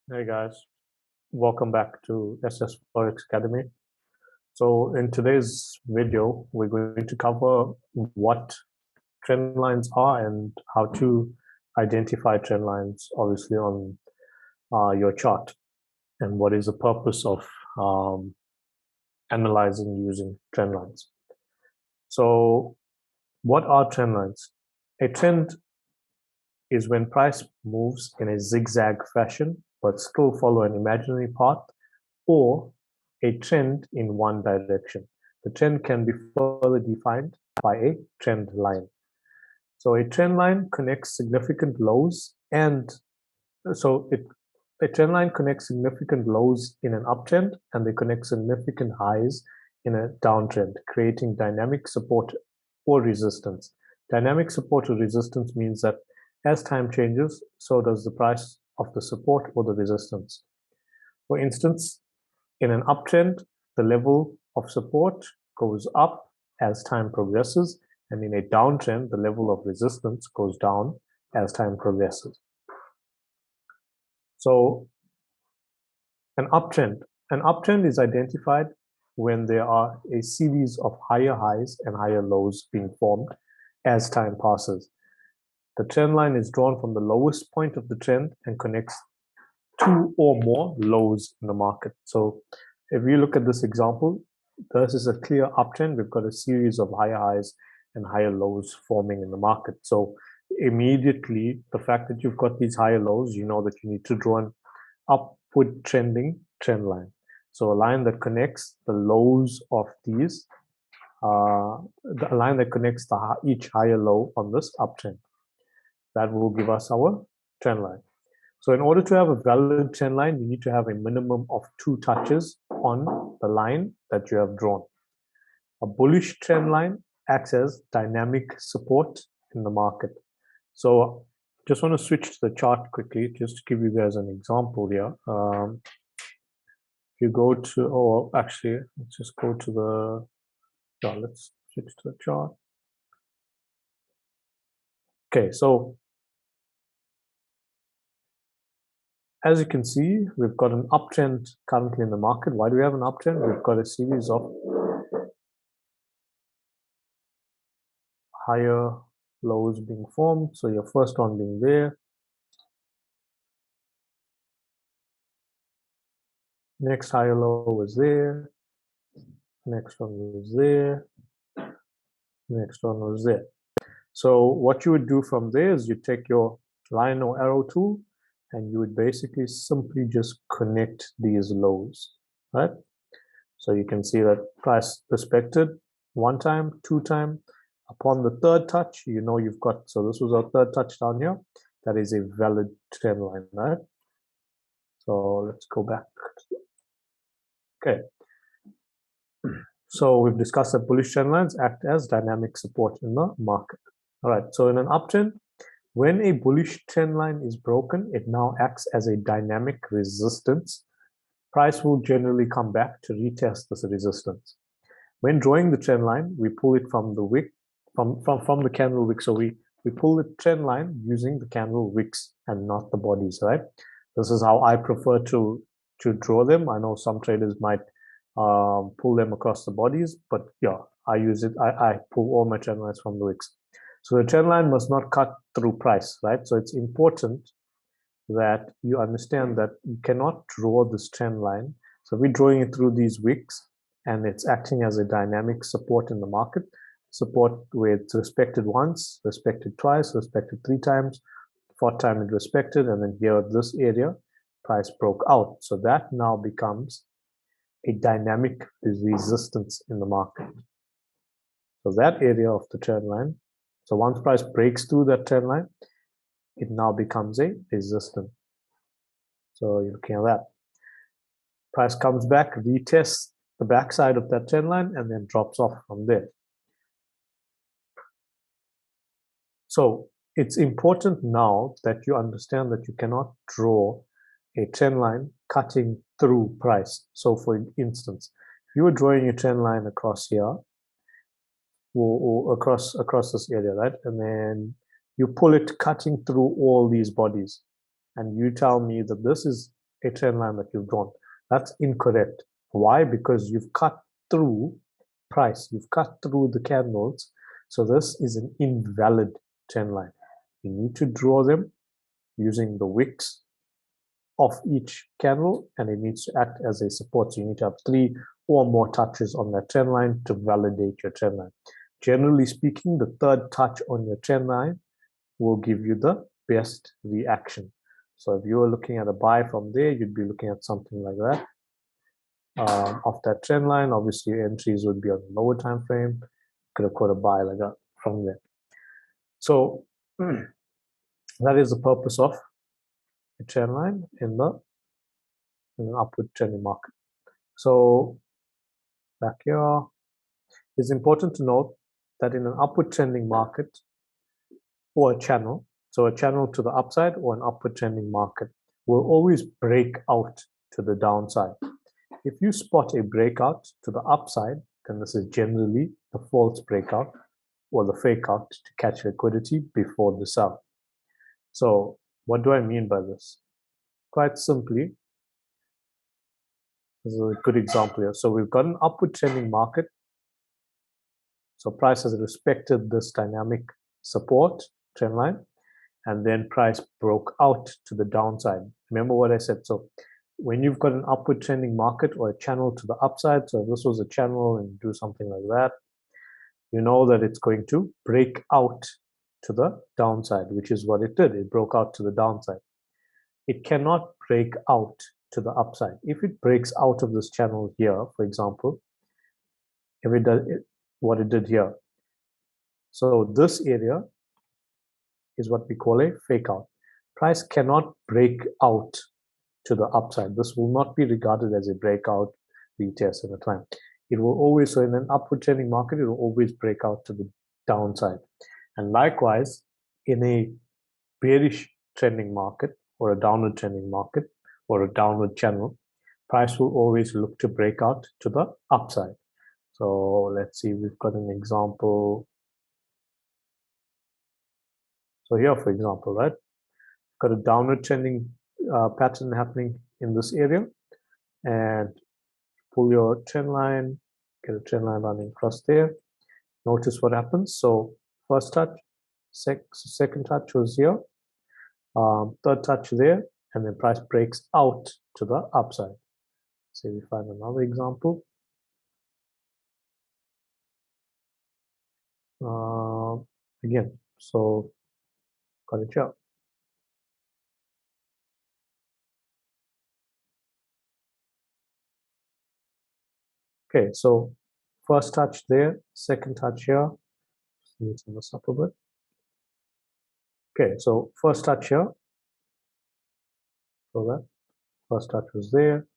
Hey guys, welcome back to SSFX Academy. So in today's video, we're going to cover what trend lines are and how to identify trend lines, obviously on your chart, and what is the purpose of analyzing using trend lines. So what are trend lines? A trend is when price moves in a zigzag fashion, but still follow an imaginary path, or a trend in one direction. The trend can be further defined by a trend line. So a trend line connects significant lows a trend line connects significant lows in an uptrend, and they connect significant highs in a downtrend, creating dynamic support or resistance. Dynamic support or resistance means that as time changes, so does the price of the support or the resistance. For instance, in an uptrend, the level of support goes up as time progresses, and in a downtrend, the level of resistance goes down as time progresses. So an uptrend is identified when there are a series of higher highs and higher lows being formed as time passes. The trend line is drawn from the lowest point of the trend and connects two or more lows in the market. So if you look at this example, this is a clear uptrend. We've got a series of higher highs and higher lows forming in the market. So immediately, the fact that you've got these higher lows, you know that you need to draw an upward trending trend line. So a line that connects the lows of these, the line that connects each higher low on this uptrend. That will give us our trend line. So in order to have a valid trend line, you need to have a minimum of 2 touches on the line that you have drawn. A bullish trend line acts as dynamic support in the market. So just want to switch to the chart quickly, just to give you guys an example here. If you go to, actually, let's just go to let's switch to the chart. Okay, so as you can see, we've got an uptrend currently in the market. Why do we have an uptrend? We've got a series of higher lows being formed. So your first one being there. Next higher low was there. Next one was there. Next one was there. So what you would do from there is you take your line or arrow tool and you would basically simply just connect these lows, right? So you can see that price respected 1 time, 2 time. Upon the 3rd touch, you know you've got, so this was our 3rd touch down here. That is a valid trend line, right? So let's go back. Okay. So we've discussed that bullish trend lines act as dynamic support in the market. All right, so in an uptrend, when a bullish trend line is broken, it now acts as a dynamic resistance. Price will generally come back to retest this resistance. When drawing the trend line, we pull it from the wick, from the candle wick. So we pull the trend line using the candle wicks and not the bodies, right? This is how I prefer to draw them. I know some traders might pull them across the bodies, but yeah, I use it. I pull all my trend lines from the wicks. So the trend line must not cut through price, right? So it's important that you understand that you cannot draw this trend line. So we're drawing it through these wicks, and it's acting as a dynamic support in the market. Support where it's respected once, respected twice, respected 3 times, 4th time it respected, and then here this area, price broke out. So that now becomes a dynamic resistance in the market. So that area of the trend line, so once price breaks through that trend line, it now becomes a resistance. So you're looking at that. Price comes back, retests the backside of that trend line, and then drops off from there. So it's important now that you understand that you cannot draw a trend line cutting through price. So for instance, if you were drawing a trend line across here, or across this area, right? And then you pull it cutting through all these bodies, and you tell me that this is a trend line that you've drawn. That's incorrect. Why? Because you've cut through price. You've cut through the candles. So this is an invalid trend line. You need to draw them using the wicks of each candle, and it needs to act as a support. So you need to have 3 or more touches on that trend line to validate your trend line. Generally speaking, the third touch on your trend line will give you the best reaction. So if you were looking at a buy from there, you'd be looking at something like that. Of that trend line, obviously your entries would be on the lower time frame. Could have caught a buy like that from there. So that is the purpose of a trend line in an upward trending market. So back here, it's important to note that in an upward trending market or a channel, so a channel to the upside or an upward trending market, will always break out to the downside. If you spot a breakout to the upside, then this is generally the false breakout or the fake out to catch liquidity before the sell. So what do I mean by this? Quite simply, this is a good example here. So we've got an upward trending market. So price has respected this dynamic support trend line, and then price broke out to the downside. Remember what I said. So when you've got an upward trending market or a channel to the upside, so if this was a channel and do something like that, you know that it's going to break out to the downside, which is what it did. It broke out to the downside. It cannot break out to the upside. If it breaks out of this channel here, for example, if it does what it did here, so this area is what we call a fake out. Price cannot break out to the upside. This will not be regarded as a breakout, retest, and a climb. It will always, so in an upward trending market, it will always break out to the downside. And likewise, in a bearish trending market or a downward trending market or a downward channel, price will always look to break out to the upside. So let's see, we've got an example. So here, for example, right, got a downward trending pattern happening in this area, and pull your trend line, get a trend line running across there. Notice what happens. So first touch, second touch was here, third touch there, and then price breaks out to the upside. Say we find another example. Again, so got it here. Okay, so first touch there, second touch here. Let's move this up a bit. Okay, so first touch here. So that first touch was there.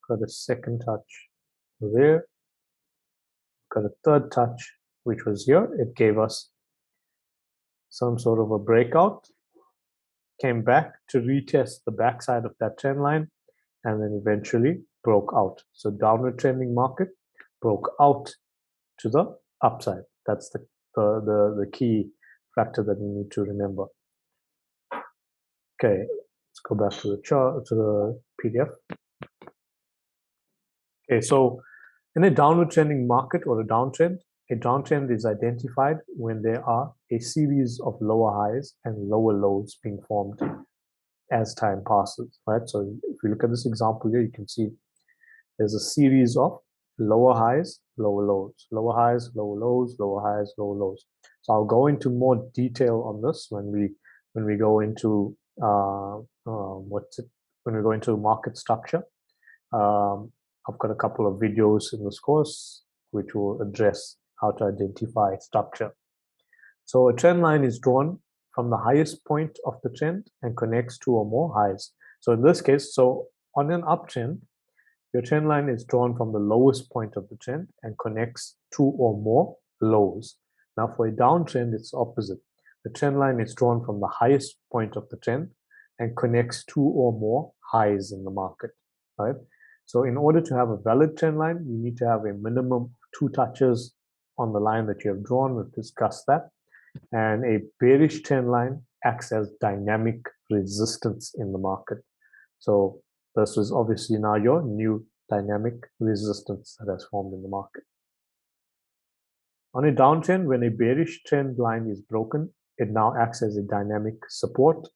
Got a second touch there. Got a third touch, which was here. It gave us some sort of a breakout. Came back to retest the backside of that trend line, and then eventually broke out. So downward trending market broke out to the upside. That's the key factor that you need to remember. Okay, let's go back to the chart, to the PDF. Okay, so in a downward trending market or a downtrend is identified when there are a series of lower highs and lower lows being formed as time passes, right? So if you look at this example here, you can see there's a series of lower highs, lower lows, lower highs, lower lows, lower highs, lower lows. So I'll go into more detail on this when we go into when we go into market structure. I've got a couple of videos in this course which will address how to identify structure. So a trend line is drawn from the highest point of the trend and connects 2 or more highs. So in this case, so on an uptrend, your trend line is drawn from the lowest point of the trend and connects 2 or more lows. Now for a downtrend, it's opposite. The trend line is drawn from the highest point of the trend and connects 2 or more highs in the market, right? So in order to have a valid trend line, you need to have a minimum of 2 touches on the line that you have drawn. We've discussed that. And a bearish trend line acts as dynamic resistance in the market. So this is obviously now your new dynamic resistance that has formed in the market. On a downtrend, when a bearish trend line is broken, it now acts as a dynamic support.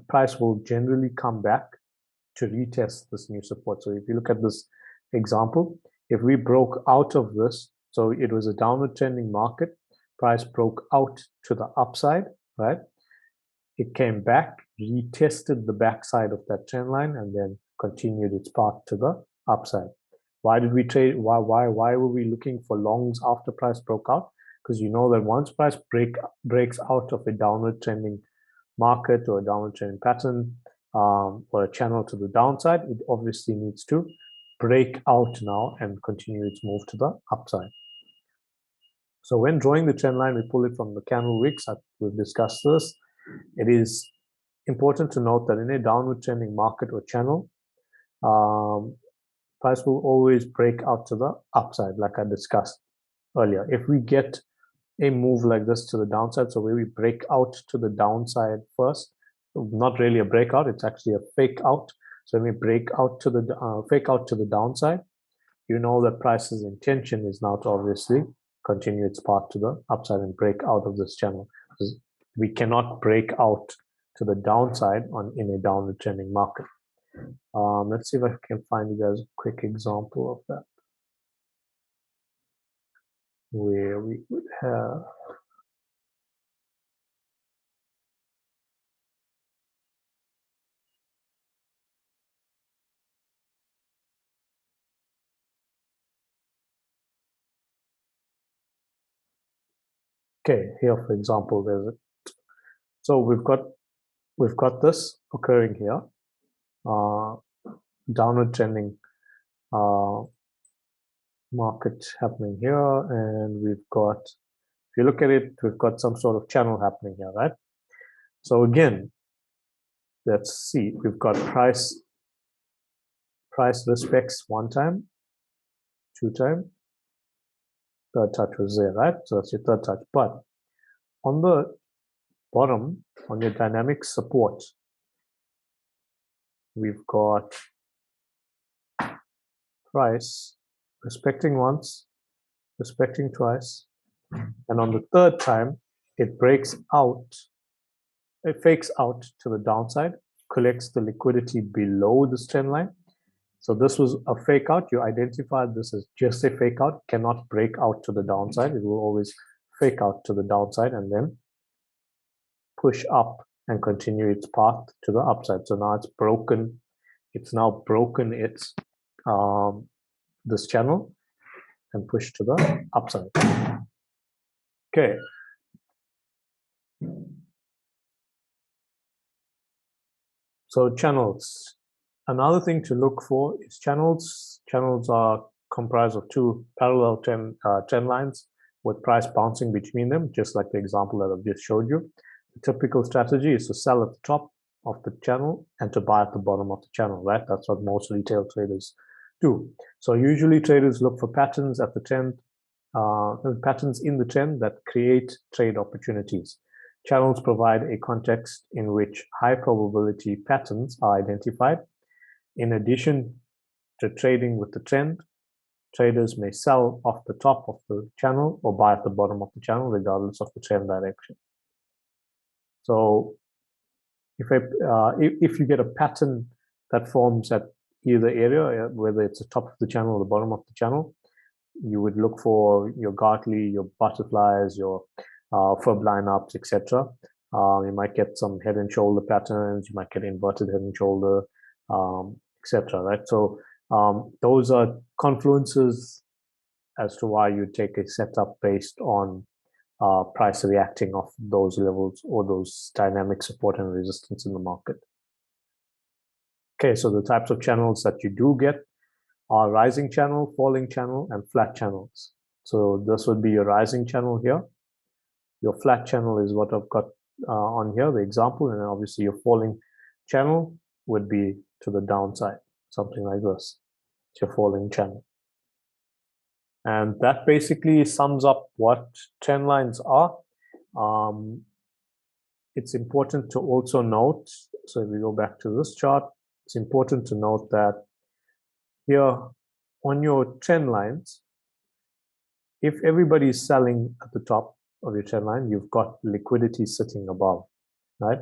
Price will generally come back to retest this new support. So if you look at this example, if we broke out of this, so it was a downward trending market, price broke out to the upside, right? It came back, retested the backside of that trend line, and then continued its path to the upside. Why did we trade? Why were we looking for longs after price broke out? Because you know that once price breaks out of a downward trending market or a downward trending pattern, or a channel to the downside, it obviously needs to break out now and continue its move to the upside. So when drawing the trend line, we pull it from the candle wicks. We've discussed this. It is important to note that in a downward trending market or channel, price will always break out to the upside, like I discussed earlier. If we get a move like this to the downside, so where we break out to the downside first, not really a breakout, it's actually a fake out. So when we break out to the fake out to the downside, you know that price's intention is now to obviously continue its path to the upside and break out of this channel. We cannot break out to the downside in a downward trending market. Let's see if I can find you guys a quick example of that, where we would have okay, here for example, there's it. So we've got this occurring here, downward trending market happening here, and we've got, if you look at it, we've got some sort of channel happening here, right? So again, let's see, we've got price respects one time, two time, third touch was there, right? So that's your third touch. But on the bottom, on your dynamic support, we've got price respecting once, respecting twice, and on the third time, it breaks out, it fakes out to the downside, collects the liquidity below this trend line. So this was a fake out. You identified this as just a fake out, cannot break out to the downside. It will always fake out to the downside and then push up and continue its path to the upside. So now it's broken. It's now broken its this channel and pushed to the upside. Okay. So channels. Another thing to look for is channels. Channels are comprised of two parallel trend lines with price bouncing between them, just like the example that I've just showed you. The typical strategy is to sell at the top of the channel and to buy at the bottom of the channel, right? That's what most retail traders do. So usually traders look for patterns at the trend, patterns in the trend that create trade opportunities. Channels provide a context in which high probability patterns are identified. In addition to trading with the trend, traders may sell off the top of the channel or buy at the bottom of the channel, regardless of the trend direction. So if you get a pattern that forms at either area, whether it's the top of the channel or the bottom of the channel, you would look for your Gartley, your butterflies, your fib lineups, etc. You might get some head and shoulder patterns. You might get inverted head and shoulder, etc. Right? So those are confluences as to why you take a setup based on price reacting off those levels or those dynamic support and resistance in the market. Okay, so the types of channels that you do get are rising channel, falling channel, and flat channels. So this would be your rising channel here. Your flat channel is what I've got on here, the example, and then obviously your falling channel would be to the downside, something like this. It's your falling channel. And that basically sums up what trend lines are. It's important to also note, so if we go back to this chart, it's important to note that here on your trend lines, if everybody is selling at the top of your trend line, you've got liquidity sitting above, right?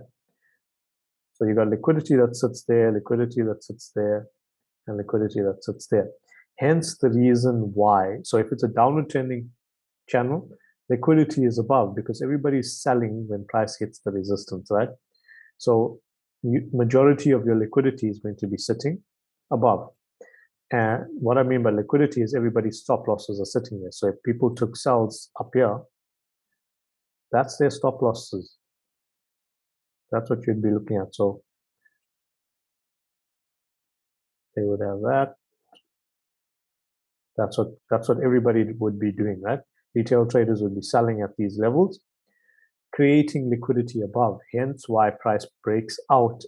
So you've got liquidity that sits there, liquidity that sits there, and liquidity that sits there. Hence the reason why. So if it's a downward trending channel, liquidity is above because everybody's selling when price hits the resistance, right? So majority of your liquidity is going to be sitting above. And what I mean by liquidity is everybody's stop losses are sitting there. So if people took sells up here, that's their stop losses. That's what you'd be looking at. So they would have that. That's what everybody would be doing, right? Retail traders would be selling at these levels, creating liquidity above. Hence why price breaks out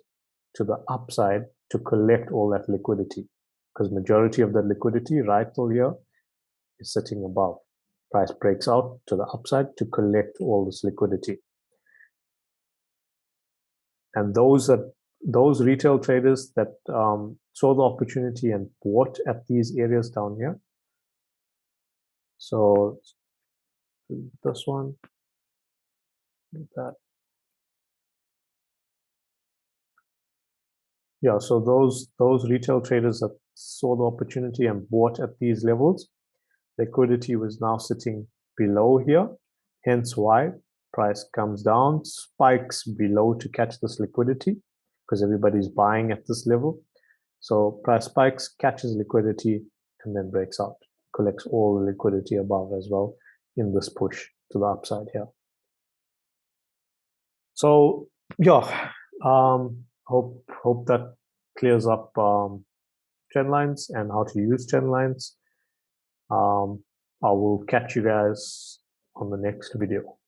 to the upside to collect all that liquidity, because majority of the liquidity right till here is sitting above. Price breaks out to the upside to collect all this liquidity. And those retail traders that saw the opportunity and bought at these areas down here. So this one, that. Yeah, so those retail traders that saw the opportunity and bought at these levels, liquidity was now sitting below here. Hence why price comes down, spikes below to catch this liquidity because everybody's buying at this level. So price spikes, catches liquidity, and then breaks out, collects all the liquidity above as well in this push to the upside here. So yeah, hope that clears up trend lines and how to use trend lines. I will catch you guys on the next video.